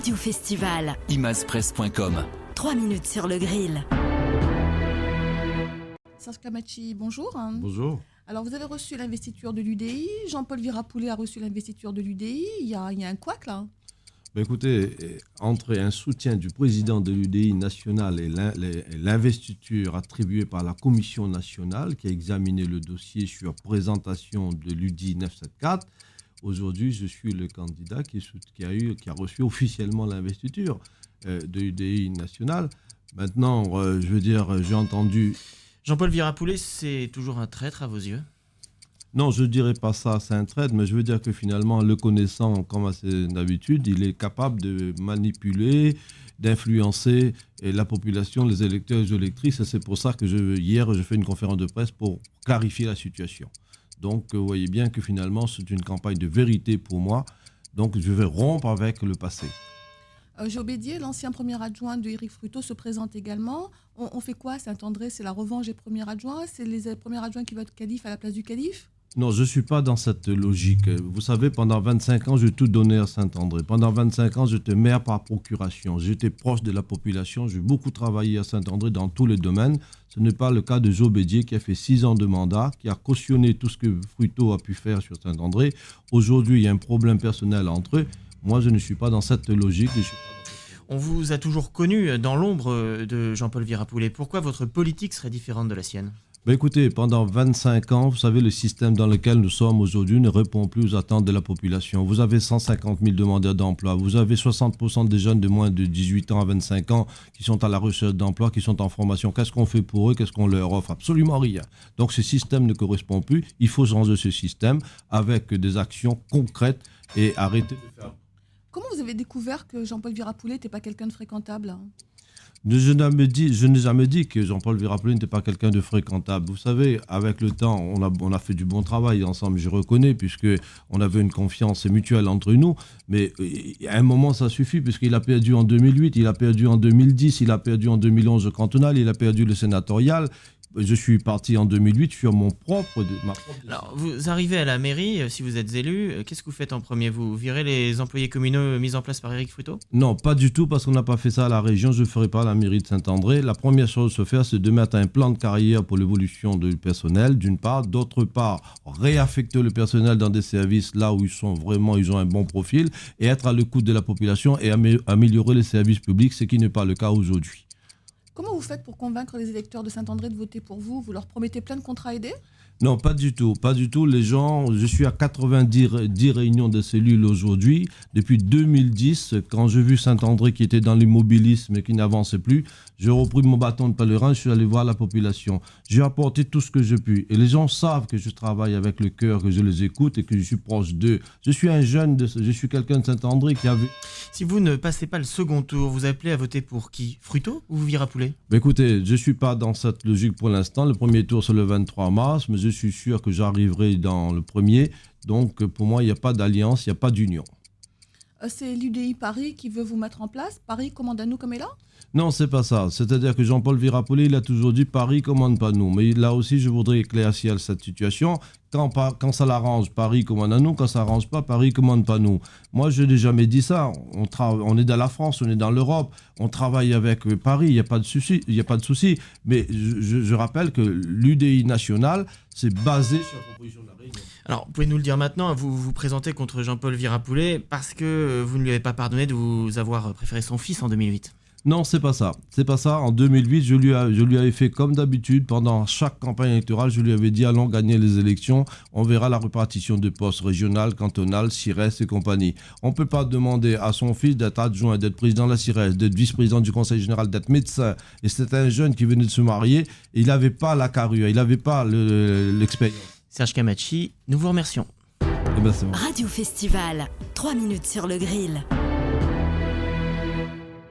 Radio Festival. imazpresse.com. 3 minutes sur le grill. Serge Kamachi, bonjour. Bonjour. Alors, vous avez reçu l'investiture de l'UDI. Jean-Paul Virapoulet a reçu l'investiture de l'UDI. Il y a un couac, là. Écoutez, entre un soutien du président de l'UDI national et l'investiture attribuée par la Commission nationale qui a examiné le dossier sur présentation de l'UDI 974, aujourd'hui, je suis le candidat qui a reçu officiellement l'investiture de l'UDI nationale. Maintenant, j'ai entendu... Jean-Paul Virapoulet, c'est toujours un traître à vos yeux ? Non, je ne dirais pas ça, c'est un traître, mais je veux dire que finalement, le connaissant comme à ses habitudes, il est capable de manipuler, d'influencer la population, les électeurs et les électrices. Et c'est pour ça que hier, j'ai fait une conférence de presse pour clarifier la situation. Donc, vous voyez bien que finalement, c'est une campagne de vérité pour moi. Donc, je vais rompre avec le passé. Jobédier, l'ancien premier adjoint de Éric Fruto, se présente également. On fait quoi à Saint-André ? C'est la revanche des premiers adjoints ? C'est les premiers adjoints qui votent calife à la place du calife ? Non, je ne suis pas dans cette logique. Vous savez, pendant 25 ans, j'ai tout donné à Saint-André. Pendant 25 ans, j'étais maire par procuration. J'étais proche de la population. J'ai beaucoup travaillé à Saint-André dans tous les domaines. Ce n'est pas le cas de Jobédier qui a fait 6 ans de mandat, qui a cautionné tout ce que Fruto a pu faire sur Saint-André. Aujourd'hui, il y a un problème personnel entre eux. Moi, je ne suis pas dans cette logique. On vous a toujours connu dans l'ombre de Jean-Paul Virapoulet. Pourquoi votre politique serait différente de la sienne ? Écoutez, pendant 25 ans, vous savez, le système dans lequel nous sommes aujourd'hui ne répond plus aux attentes de la population. Vous avez 150 000 demandeurs d'emploi. Vous avez 60% des jeunes de moins de 18 ans à 25 ans qui sont à la recherche d'emploi, qui sont en formation. Qu'est-ce qu'on fait pour eux ? Qu'est-ce qu'on leur offre ? Absolument rien. Donc ce système ne correspond plus. Il faut changer ce système avec des actions concrètes et arrêter de faire... Comment vous avez découvert que Jean-Paul Virapoulet n'était pas quelqu'un de fréquentable ? Je n'ai jamais dit que Jean-Paul Virapoulet n'était pas quelqu'un de fréquentable. Vous savez, avec le temps, on a fait du bon travail ensemble, je reconnais, puisqu'on avait une confiance mutuelle entre nous. Mais à un moment, ça suffit, puisqu'il a perdu en 2008, il a perdu en 2010, il a perdu en 2011 au cantonal, il a perdu le sénatorial. Je suis parti en 2008 sur ma propre Alors, vous arrivez à la mairie, si vous êtes élu, qu'est-ce que vous faites en premier ? Vous virez les employés communaux mis en place par Éric Fruto ? Non, pas du tout, parce qu'on n'a pas fait ça à la région. Je ne ferai pas à la mairie de Saint-André. La première chose à se faire, c'est de mettre un plan de carrière pour l'évolution du personnel, d'une part. D'autre part, réaffecter le personnel dans des services là où ils ont un bon profil et être à l'écoute de la population et améliorer les services publics, ce qui n'est pas le cas aujourd'hui. Comment vous faites pour convaincre les électeurs de Saint-André de voter pour vous ? Vous leur promettez plein de contrats aidés ? Non, pas du tout. Pas du tout. Les gens, je suis à 90 réunions de cellules aujourd'hui. Depuis 2010, quand j'ai vu Saint-André qui était dans l'immobilisme et qui n'avançait plus, j'ai repris mon bâton de pèlerin, je suis allé voir la population. J'ai apporté tout ce que j'ai pu. Et les gens savent que je travaille avec le cœur, que je les écoute et que je suis proche d'eux. Je suis un jeune, je suis quelqu'un de Saint-André qui avait... Si vous ne passez pas le second tour, vous appelez à voter pour qui ? Fruto ou Virapoulet ? Écoutez, je ne suis pas dans cette logique pour l'instant. Le premier tour, c'est le 23 mars, mais je suis sûr que j'arriverai dans le premier. Donc, pour moi, il n'y a pas d'alliance, il n'y a pas d'union. C'est l'UDI Paris qui veut vous mettre en place ? Paris commande à nous comme est là ? Non, c'est pas ça. C'est-à-dire que Jean-Paul Virapoulet, il a toujours dit Paris commande pas nous. Mais là aussi, je voudrais éclaircir cette situation. Quand ça l'arrange, Paris commande à nous. Quand ça l'arrange pas, Paris commande pas nous. Moi, je n'ai jamais dit ça. On est dans la France, on est dans l'Europe. On travaille avec Paris, il n'y a pas de souci. Mais je rappelle que l'UDI nationale, c'est basé sur la proposition de la Réunion. Alors, vous pouvez nous le dire maintenant, vous vous présentez contre Jean-Paul Virapoulet parce que vous ne lui avez pas pardonné de vous avoir préféré son fils en 2008. Non, c'est pas ça. C'est pas ça. En 2008, je lui avais fait comme d'habitude. Pendant chaque campagne électorale, je lui avais dit allons gagner les élections. On verra la répartition de postes régionales, cantonales, CIRES et compagnie. On ne peut pas demander à son fils d'être adjoint, d'être président de la CIRES, d'être vice-président du conseil général, d'être médecin. Et c'était un jeune qui venait de se marier. Et il n'avait pas la carrure, il n'avait pas l'expérience. Serge Kamachi, nous vous remercions. Eh ben, c'est bon. Radio Festival. 3 minutes sur le grill.